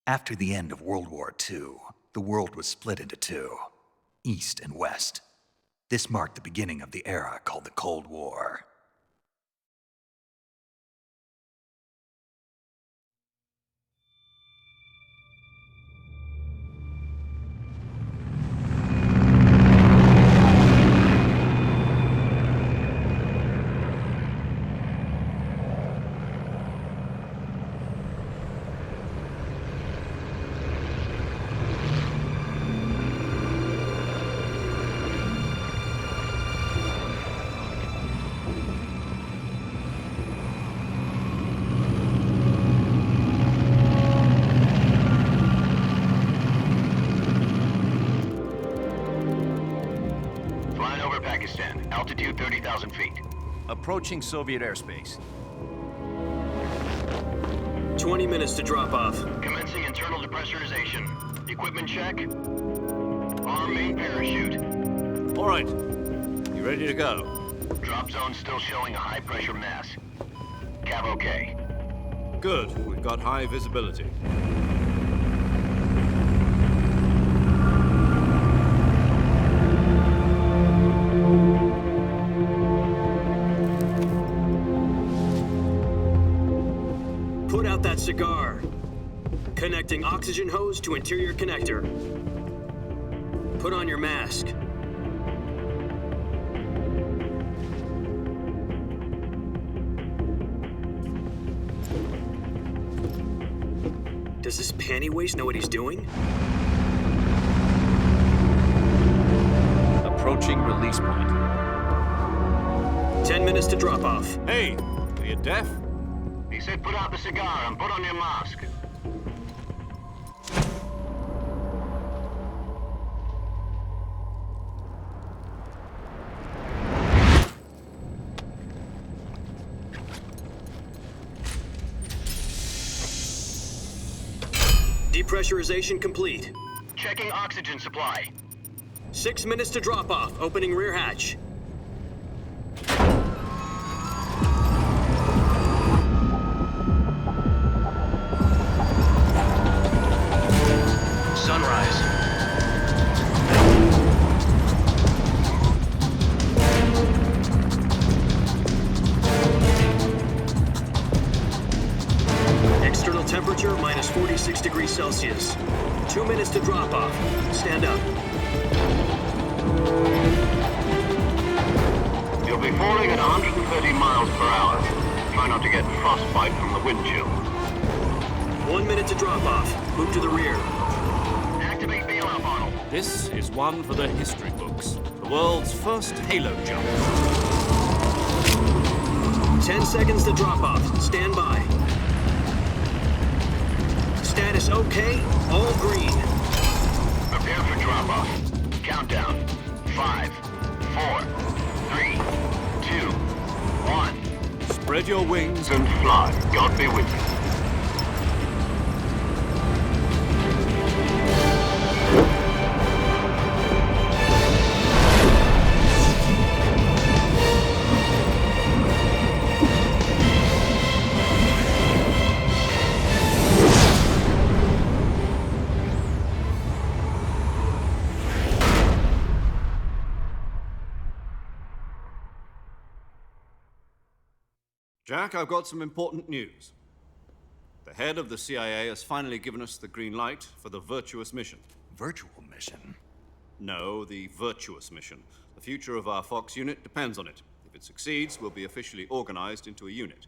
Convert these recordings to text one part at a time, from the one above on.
After the end of World War II, the world was split into two, East and West. This marked the beginning of the era called the Cold War. Altitude 30,000 feet. Approaching Soviet airspace. 20 minutes to drop off. Commencing internal depressurization. Equipment check. Arm main parachute. All right. You ready to go? Drop zone still showing a high pressure mass. Cav okay. Good. We've got high visibility. Put out that cigar. Connecting oxygen hose to interior connector. Put on your mask. Does this panty waste know what he's doing? Approaching release point. 10 minutes to drop off. Hey, are you deaf? He said put out the cigar and put on your mask. Depressurization complete. Checking oxygen supply. 6 minutes to drop off. Opening rear hatch. Sunrise. External temperature minus 46 degrees Celsius. 2 minutes to drop off. Stand up. You'll be falling at 130 miles per hour. Try not to get frostbite from the wind chill. 1 minute to drop off. Move to the rear. Activate bailout model. This is one for the history books. The world's first halo jump. 10 seconds to drop off. Stand by. Status okay. All green. Prepare for drop off. Countdown. 5, 4, 3, 2, 1. Spread your wings And fly. God be with you. Jack, I've got some important news. The head of the CIA has finally given us the green light for the virtuous mission. Virtual mission? No, the virtuous mission. The future of our Fox unit depends on it. If it succeeds, we'll be officially organized into a unit.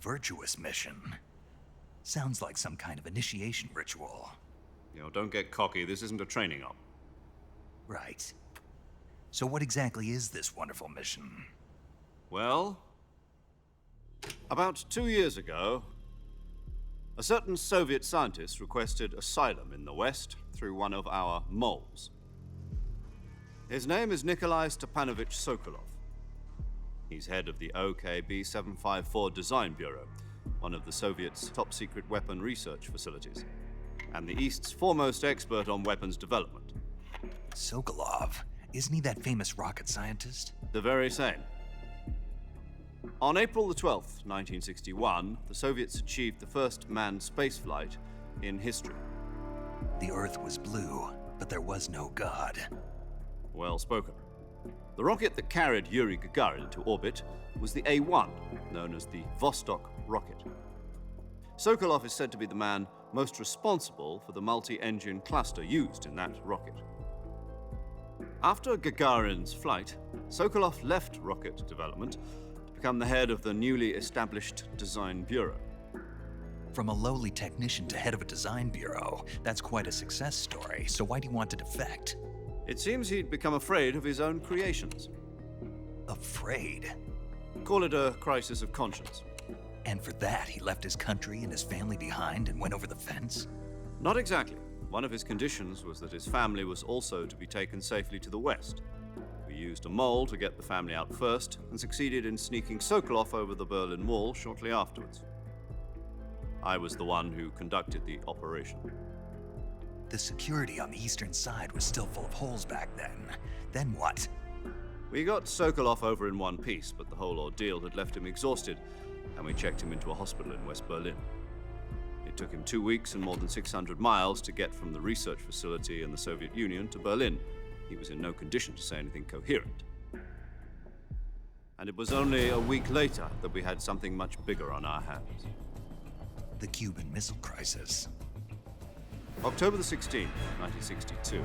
Virtuous mission? Sounds like some kind of initiation ritual. You know, don't get cocky. This isn't a training op. Right. So what exactly is this wonderful mission? Well, about 2 years ago, a certain Soviet scientist requested asylum in the West through one of our moles. His name is Nikolai Stepanovich Sokolov. He's head of the OKB 754 Design Bureau, one of the Soviets' top-secret weapon research facilities, and the East's foremost expert on weapons development. Sokolov? Isn't he that famous rocket scientist? The very same. On April the 12th, 1961, the Soviets achieved the first manned spaceflight in history. The Earth was blue, but there was no God. Well spoken. The rocket that carried Yuri Gagarin into orbit was the A-1, known as the Vostok rocket. Sokolov is said to be the man most responsible for the multi-engine cluster used in that rocket. After Gagarin's flight, Sokolov left rocket development to become the head of the newly established Design Bureau. From a lowly technician to head of a design bureau, that's quite a success story, so why do you want to defect? It seems he'd become afraid of his own creations. Afraid? Call it a crisis of conscience. And for that, he left his country and his family behind and went over the fence? Not exactly. One of his conditions was that his family was also to be taken safely to the west. We used a mole to get the family out first and succeeded in sneaking Sokolov over the Berlin Wall shortly afterwards. I was the one who conducted the operation. The security on the eastern side was still full of holes back then. Then what? We got Sokolov over in one piece, but the whole ordeal had left him exhausted, and we checked him into a hospital in West Berlin. It took him 2 weeks and more than 600 miles to get from the research facility in the Soviet Union to Berlin. He was in no condition to say anything coherent. And it was only a week later that we had something much bigger on our hands. The Cuban Missile Crisis. October the 16th, 1962,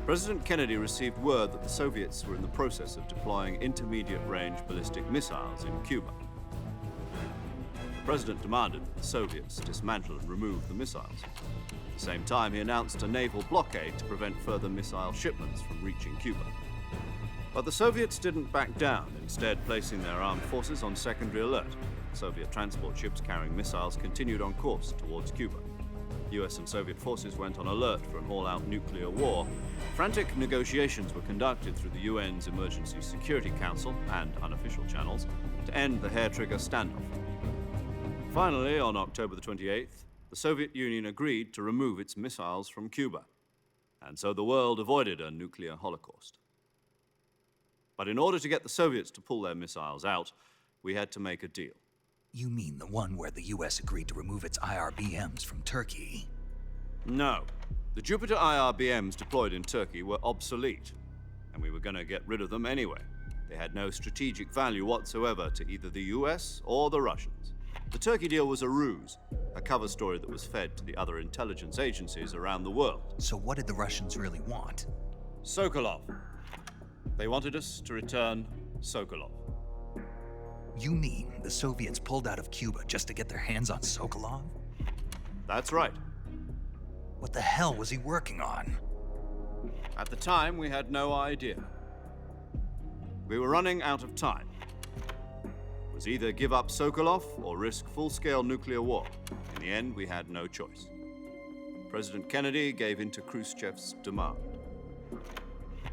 President Kennedy received word that the Soviets were in the process of deploying intermediate-range ballistic missiles in Cuba. The president demanded that the Soviets dismantle and remove the missiles. At the same time, he announced a naval blockade to prevent further missile shipments from reaching Cuba. But the Soviets didn't back down, instead placing their armed forces on secondary alert. Soviet transport ships carrying missiles continued on course towards Cuba. US and Soviet forces went on alert for an all-out nuclear war. Frantic negotiations were conducted through the UN's Emergency Security Council and unofficial channels to end the hair-trigger standoff. Finally, on October the 28th, the Soviet Union agreed to remove its missiles from Cuba. And so the world avoided a nuclear holocaust. But in order to get the Soviets to pull their missiles out, we had to make a deal. You mean the one where the US agreed to remove its IRBMs from Turkey? No. The Jupiter IRBMs deployed in Turkey were obsolete, and we were going to get rid of them anyway. They had no strategic value whatsoever to either the US or the Russians. The Turkey deal was a ruse, a cover story that was fed to the other intelligence agencies around the world. So what did the Russians really want? Sokolov. They wanted us to return Sokolov. You mean the Soviets pulled out of Cuba just to get their hands on Sokolov? That's right. What the hell was he working on? At the time, we had no idea. We were running out of time. It was either give up Sokolov or risk full-scale nuclear war. In the end, we had no choice. President Kennedy gave in to Khrushchev's demand.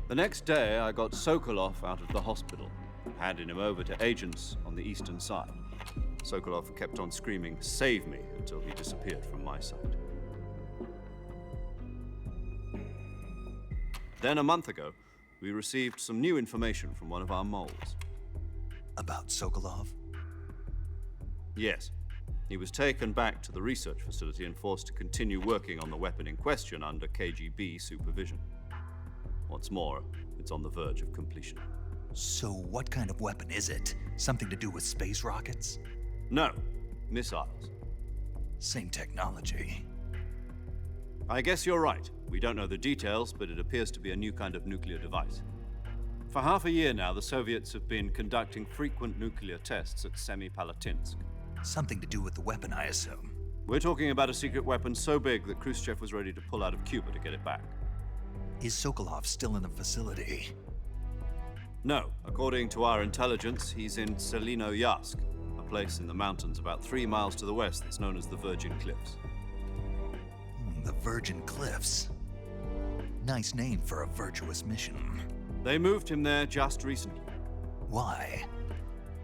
The next day, I got Sokolov out of the hospital, handing him over to agents on the eastern side. Sokolov kept on screaming, "Save me," until he disappeared from my sight. Then a month ago, we received some new information from one of our moles. About Sokolov? Yes. He was taken back to the research facility and forced to continue working on the weapon in question under KGB supervision. What's more, it's on the verge of completion. So what kind of weapon is it? Something to do with space rockets? No, missiles. Same technology. I guess you're right. We don't know the details, but it appears to be a new kind of nuclear device. For half a year now, the Soviets have been conducting frequent nuclear tests at Semipalatinsk. Something to do with the weapon, I assume. We're talking about a secret weapon so big that Khrushchev was ready to pull out of Cuba to get it back. Is Sokolov still in the facility? No. According to our intelligence, he's in Selino-Yarsk, a place in the mountains about 3 miles to the west that's known as the Virgin Cliffs. The Virgin Cliffs. Nice name for a virtuous mission. They moved him there just recently. Why?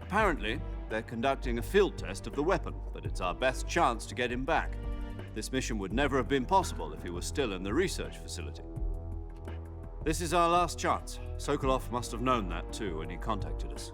Apparently, they're conducting a field test of the weapon, but it's our best chance to get him back. This mission would never have been possible if he was still in the research facility. This is our last chance. Sokolov must have known that too when he contacted us.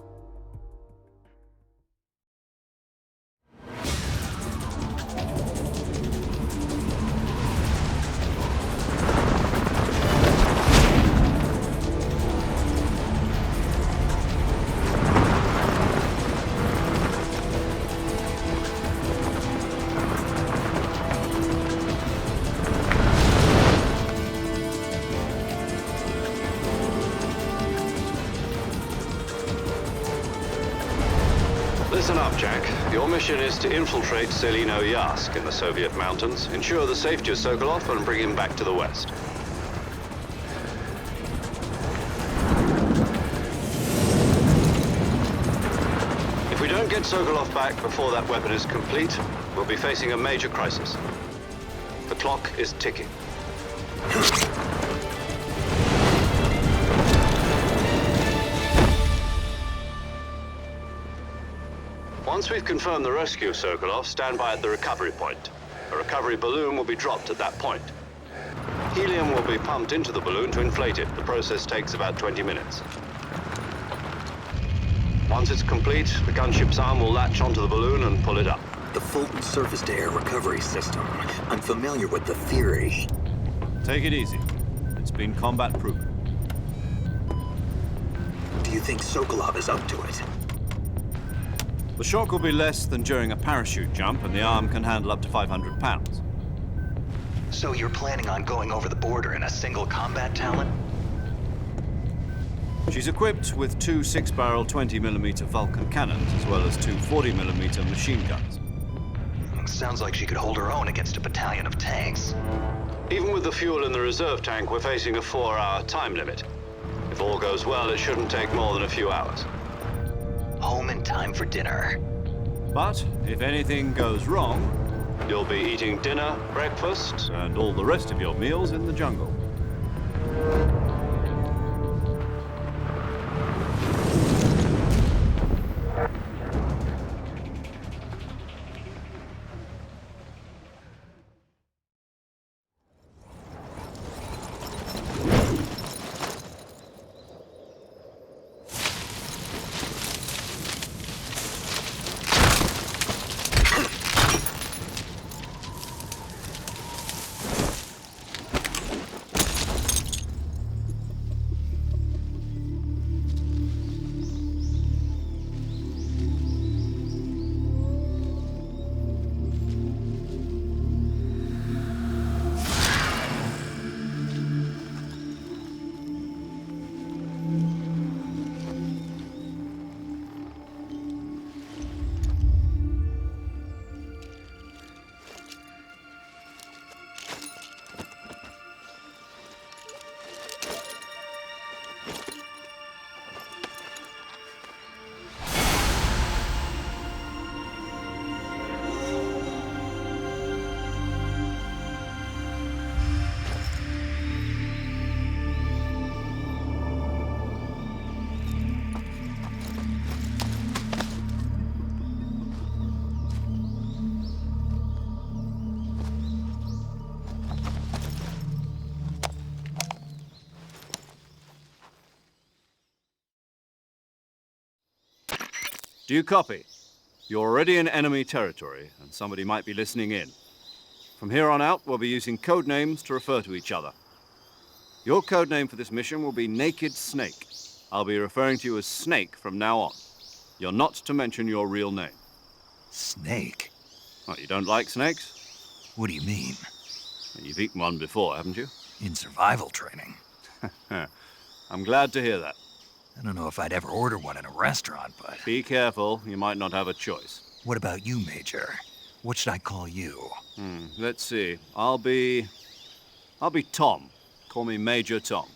Jack. Your mission is to infiltrate Selino Yask in the Soviet mountains, ensure the safety of Sokolov, and bring him back to the West. If we don't get Sokolov back before that weapon is complete, we'll be facing a major crisis. The clock is ticking. Once we've confirmed the rescue of Sokolov, stand by at the recovery point. A recovery balloon will be dropped at that point. Helium will be pumped into the balloon to inflate it. The process takes about 20 minutes. Once it's complete, the gunship's arm will latch onto the balloon and pull it up. The Fulton surface-to-air recovery system. I'm familiar with the theory. Take it easy. It's been combat-proven. Do you think Sokolov is up to it? The shock will be less than during a parachute jump, and the arm can handle up to 500 pounds. So you're planning on going over the border in a single combat talent? She's equipped with two 6-barrel 20mm Vulcan cannons, as well as two 40mm machine guns. Sounds like she could hold her own against a battalion of tanks. Even with the fuel in the reserve tank, we're facing a 4-hour time limit. If all goes well, it shouldn't take more than a few hours. Home in time for dinner. But if anything goes wrong, you'll be eating dinner, breakfast, and all the rest of your meals in the jungle. Do you copy? You're already in enemy territory, and somebody might be listening in. From here on out, we'll be using code names to refer to each other. Your code name for this mission will be Naked Snake. I'll be referring to you as Snake from now on. You're not to mention your real name. Snake? Oh, you don't like snakes? What do you mean? You've eaten one before, haven't you? In survival training. I'm glad to hear that. I don't know if I'd ever order one in a restaurant, but... Be careful, you might not have a choice. What about you, Major? What should I call you? Let's see. I'll be Tom. Call me Major Tom.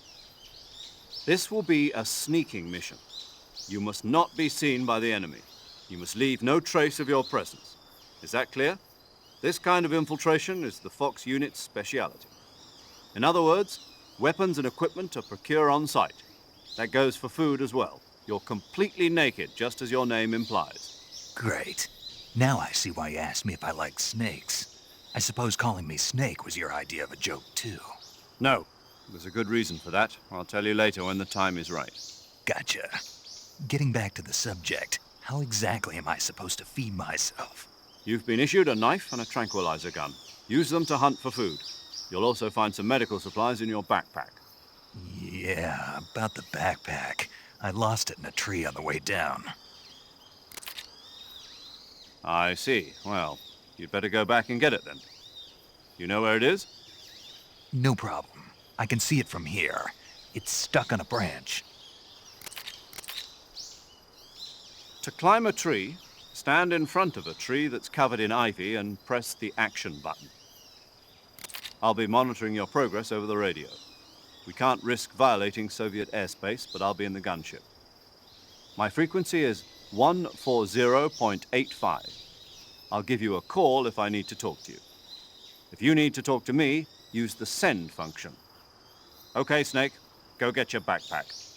This will be a sneaking mission. You must not be seen by the enemy. You must leave no trace of your presence. Is that clear? This kind of infiltration is the Fox unit's speciality. In other words, weapons and equipment are procured on site. That goes for food as well. You're completely naked, just as your name implies. Great. Now I see why you asked me if I like snakes. I suppose calling me Snake was your idea of a joke, too. No. There's a good reason for that. I'll tell you later when the time is right. Gotcha. Getting back to the subject, how exactly am I supposed to feed myself? You've been issued a knife and a tranquilizer gun. Use them to hunt for food. You'll also find some medical supplies in your backpack. Yeah, about the backpack. I lost it in a tree on the way down. I see. Well, you'd better go back and get it then. You know where it is? No problem. I can see it from here. It's stuck on a branch. To climb a tree, Stand in front of a tree that's covered in ivy and press the action button. I'll be monitoring your progress over the radio. We can't risk violating Soviet airspace, but I'll be in the gunship. My frequency is 140.85. I'll give you a call if I need to talk to you. If you need to talk to me, use the send function. Okay, Snake, go get your backpack.